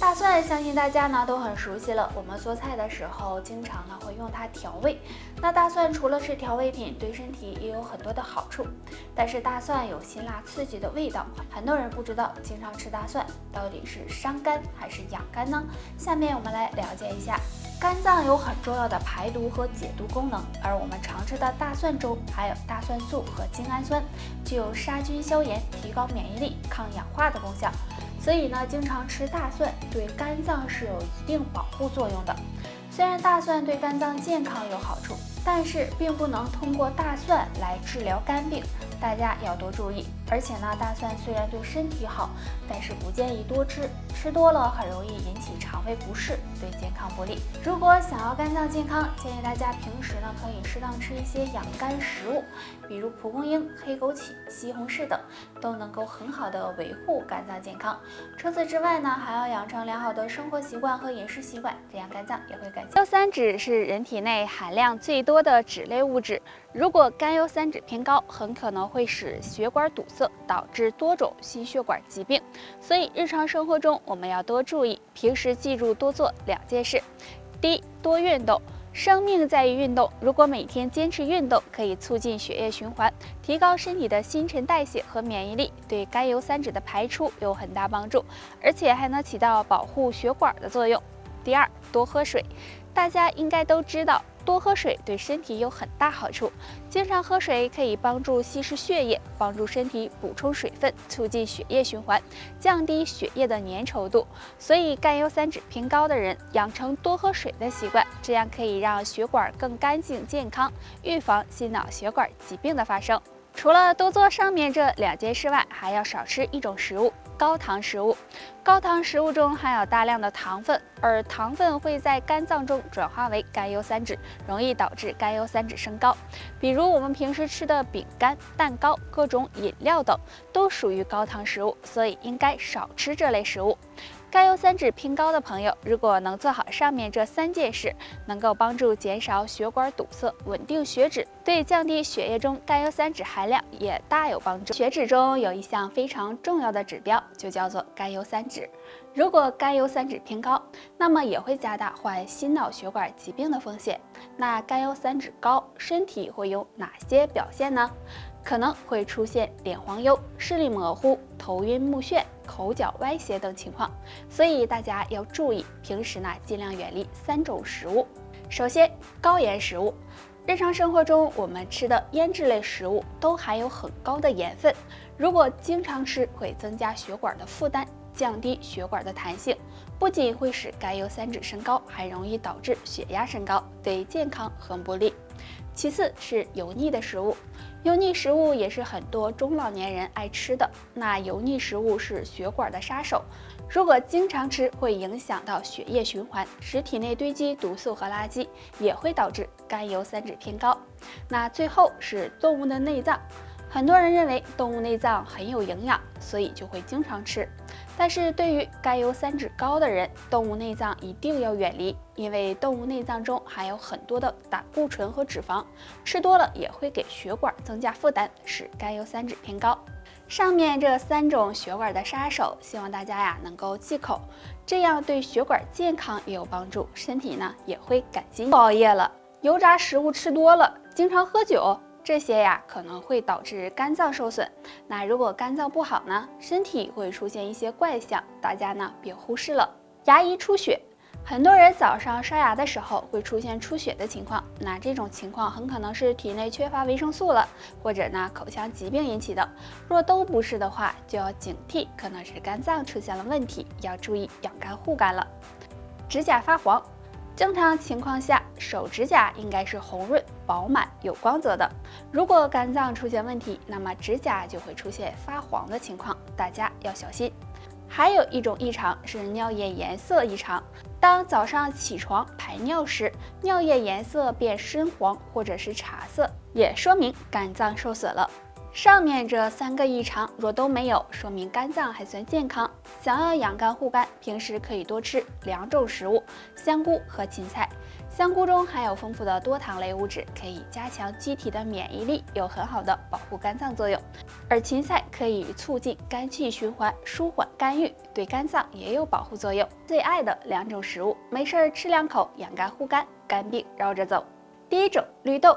大蒜相信大家呢都很熟悉了，我们做菜的时候经常呢会用它调味。那大蒜除了是调味品，对身体也有很多的好处。但是大蒜有辛辣刺激的味道，很多人不知道，经常吃大蒜到底是伤肝还是养肝呢？下面我们来了解一下。肝脏有很重要的排毒和解毒功能，而我们常吃的大蒜中含有大蒜素和精氨酸，具有杀菌消炎、提高免疫力、抗氧化的功效。所以呢，经常吃大蒜对肝脏是有一定保护作用的。虽然大蒜对肝脏健康有好处，但是并不能通过大蒜来治疗肝病，大家要多注意。而且呢，大蒜虽然对身体好，但是不建议多吃，吃多了很容易引起肠胃不适，对健康不利。如果想要肝脏健康，建议大家平时呢可以适当吃一些养肝食物，比如蒲公英、黑枸杞、西红柿等，都能够很好的维护肝脏健康。除此之外呢，还要养成良好的生活习惯和饮食习惯，这样肝脏也会更健康。甘油三酯是人体内含量最多的脂类物质，如果甘油三酯偏高，很可能会使血管堵塞，导致多种心血管疾病。所以日常生活中我们要多注意，平时记住多做2件事。第一，多运动。生命在于运动，如果每天坚持运动，可以促进血液循环，提高身体的新陈代谢和免疫力，对甘油三酯的排出有很大帮助，而且还能起到保护血管的作用。第二，多喝水。大家应该都知道，多喝水对身体有很大好处。经常喝水可以帮助稀释血液，帮助身体补充水分，促进血液循环，降低血液的粘稠度。所以甘油三酯偏高的人养成多喝水的习惯，这样可以让血管更干净健康，预防心脑血管疾病的发生。除了多做上面这2件事外，还要少吃一种食物，高糖食物。高糖食物中含有大量的糖分，而糖分会在肝脏中转化为甘油三酯，容易导致甘油三酯升高。比如我们平时吃的饼干、蛋糕、各种饮料等，都属于高糖食物，所以应该少吃这类食物。甘油三酯偏高的朋友，如果能做好上面这3件事，能够帮助减少血管堵塞，稳定血脂，对降低血液中甘油三酯含量也大有帮助。血脂中有一项非常重要的指标，就叫做甘油三酯。如果甘油三酯偏高，那么也会加大患心脑血管疾病的风险。那甘油三酯高，身体会有哪些表现呢？可能会出现脸黄疣、视力模糊、头晕目眩、口角歪斜等情况，所以大家要注意，平时呢尽量远离3种食物。首先，高盐食物。日常生活中我们吃的腌制类食物都含有很高的盐分，如果经常吃，会增加血管的负担，降低血管的弹性，不仅会使甘油三酯升高，还容易导致血压升高，对健康很不利。其次是油腻的食物，油腻食物也是很多中老年人爱吃的。那油腻食物是血管的杀手，如果经常吃，会影响到血液循环，使体内堆积毒素和垃圾，也会导致甘油三酯偏高。那最后是动物的内脏，很多人认为动物内脏很有营养，所以就会经常吃。但是对于甘油三酯高的人，动物内脏一定要远离，因为动物内脏中含有很多的胆固醇和脂肪，吃多了也会给血管增加负担，使甘油三酯偏高。上面这3种血管的杀手，希望大家能够忌口，这样对血管健康也有帮助，身体呢也会感激你。不熬夜了，油炸食物吃多了，经常喝酒，这些可能会导致肝脏受损。那如果肝脏不好呢，身体会出现一些怪象，大家呢别忽视了。牙龈出血，很多人早上刷牙的时候会出现出血的情况，那这种情况很可能是体内缺乏维生素了，或者呢口腔疾病引起的。若都不是的话，就要警惕，可能是肝脏出现了问题，要注意养肝护肝了。指甲发黄，正常情况下，手指甲应该是红润、饱满、有光泽的。如果肝脏出现问题，那么指甲就会出现发黄的情况，大家要小心。还有一种异常是尿液颜色异常，当早上起床排尿时，尿液颜色变深黄或者是茶色，也说明肝脏受损了。上面这3个异常若都没有，说明肝脏还算健康。想要养肝护肝，平时可以多吃2种食物，香菇和芹菜。香菇中含有丰富的多糖类物质，可以加强机体的免疫力，有很好的保护肝脏作用。而芹菜可以促进肝气循环，舒缓肝郁，对肝脏也有保护作用。最爱的2种食物，没事儿吃2口，养肝护肝，肝病绕着走。第一种，绿豆。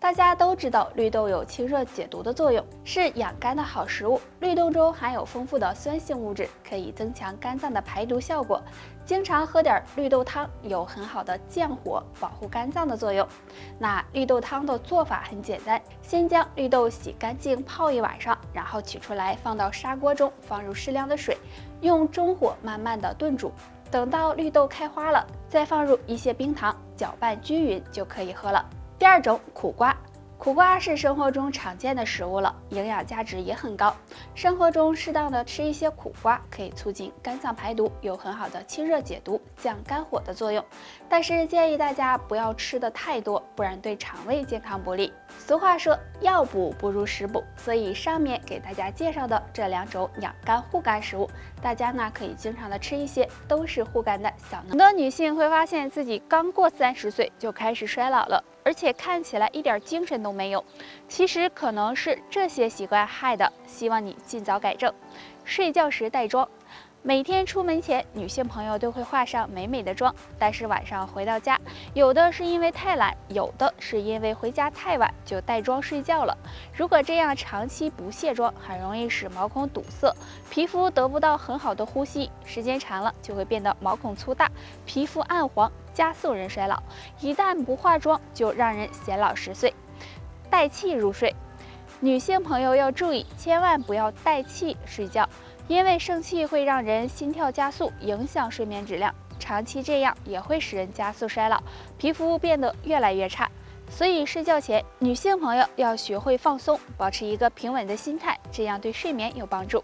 大家都知道绿豆有清热解毒的作用，是养肝的好食物。绿豆中含有丰富的酸性物质，可以增强肝脏的排毒效果。经常喝点绿豆汤，有很好的降火、保护肝脏的作用。那绿豆汤的做法很简单，先将绿豆洗干净泡1晚上，然后取出来放到砂锅中，放入适量的水，用中火慢慢的炖煮。等到绿豆开花了，再放入一些冰糖，搅拌均匀就可以喝了。第二种，苦瓜。苦瓜是生活中常见的食物了，营养价值也很高。生活中适当的吃一些苦瓜，可以促进肝脏排毒，有很好的清热解毒、降肝火的作用。但是建议大家不要吃的太多，不然对肠胃健康不利。俗话说，药补不如食补，所以上面给大家介绍的这2种养肝护肝食物，大家呢可以经常的吃一些，都是护肝的小能。很多女性会发现自己刚过30岁就开始衰老了，而且看起来一点精神都没有，其实可能是这些习惯害的，希望你尽早改正。睡觉时带妆。每天出门前，女性朋友都会化上美美的妆，但是晚上回到家，有的是因为太懒，有的是因为回家太晚就带妆睡觉了。如果这样长期不卸妆，很容易使毛孔堵塞，皮肤得不到很好的呼吸，时间长了就会变得毛孔粗大，皮肤暗黄，加速人衰老。一旦不化妆，就让人显老10岁。带气入睡，女性朋友要注意，千万不要带气睡觉。因为生气会让人心跳加速，影响睡眠质量，长期这样也会使人加速衰老，皮肤变得越来越差。所以睡觉前，女性朋友要学会放松，保持一个平稳的心态，这样对睡眠有帮助。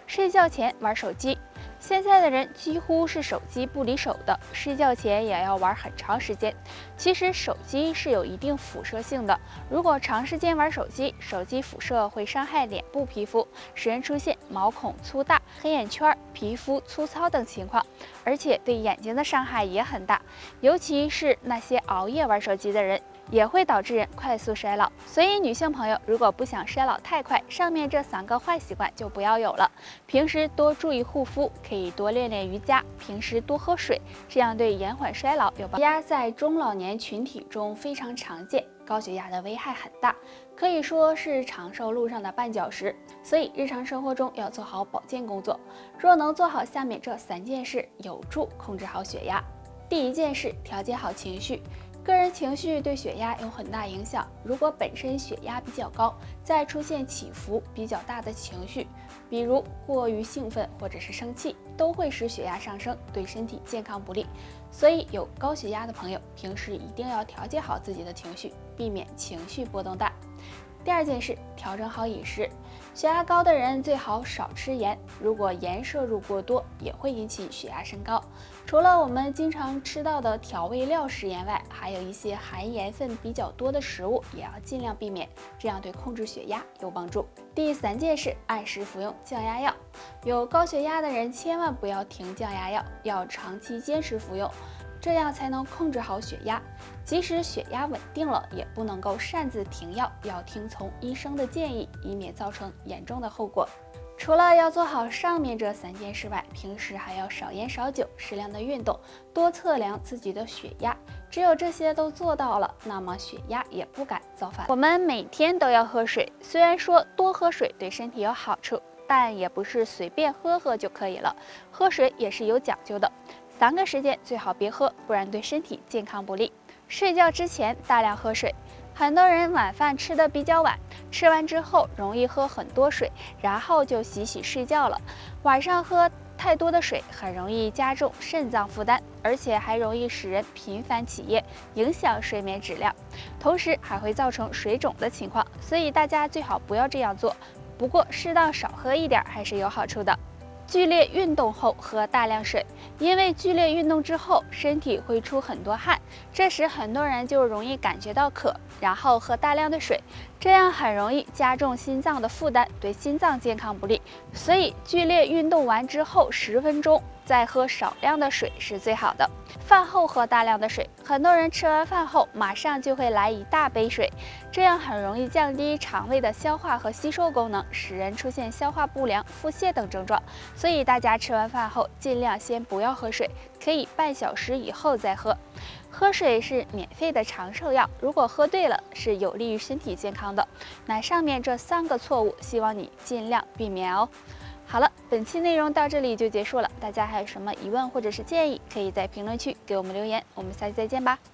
睡觉前玩手机，现在的人几乎是手机不离手的，睡觉前也要玩很长时间。其实手机是有一定辐射性的，如果长时间玩手机，手机辐射会伤害脸部皮肤，使人出现毛孔粗大、黑眼圈、皮肤粗糙等情况，而且对眼睛的伤害也很大，尤其是那些熬夜玩手机的人，也会导致人快速衰老。所以女性朋友如果不想衰老太快，上面这3个坏习惯就不要有了。平时多注意护肤，可以多练练瑜伽，平时多喝水，这样对延缓衰老有帮助。血压在中老年群体中非常常见，高血压的危害很大，可以说是长寿路上的绊脚石，所以日常生活中要做好保健工作。若能做好下面这3件事，有助控制好血压。第1件事，调节好情绪。个人情绪对血压有很大影响，如果本身血压比较高，再出现起伏比较大的情绪，比如过于兴奋或者是生气，都会使血压上升，对身体健康不利。所以有高血压的朋友，平时一定要调节好自己的情绪，避免情绪波动大。第2件事，调整好饮食。血压高的人最好少吃盐，如果盐摄入过多，也会引起血压升高。除了我们经常吃到的调味料食盐外，还有一些含盐分比较多的食物也要尽量避免，这样对控制血压有帮助。第3件事，按时服用降压药。有高血压的人千万不要停降压药，要长期坚持服用，这样才能控制好血压。即使血压稳定了，也不能够擅自停药，要听从医生的建议，以免造成严重的后果。除了要做好上面这3件事外，平时还要少烟少酒，适量的运动，多测量自己的血压。只有这些都做到了，那么血压也不敢造反。我们每天都要喝水，虽然说多喝水对身体有好处，但也不是随便喝喝就可以了，喝水也是有讲究的。3个时间最好别喝，不然对身体健康不利。睡觉之前大量喝水。很多人晚饭吃得比较晚，吃完之后容易喝很多水，然后就洗睡觉了。晚上喝太多的水很容易加重肾脏负担，而且还容易使人频繁起夜，影响睡眠质量，同时还会造成水肿的情况，所以大家最好不要这样做。不过适当少喝一点还是有好处的。剧烈运动后喝大量水，因为剧烈运动之后身体会出很多汗，这时很多人就容易感觉到渴，然后喝大量的水，这样很容易加重心脏的负担，对心脏健康不利。所以剧烈运动完之后10分钟再喝少量的水是最好的。饭后喝大量的水，很多人吃完饭后马上就会来一大杯水，这样很容易降低肠胃的消化和吸收功能，使人出现消化不良、腹泻等症状。所以大家吃完饭后尽量先不要喝水，可以半小时以后再喝。喝水是免费的长寿药，如果喝对了，是有利于身体健康的。那上面这3个错误，希望你尽量避免哦。好了，本期内容到这里就结束了。大家还有什么疑问或者是建议，可以在评论区给我们留言。我们下期再见吧。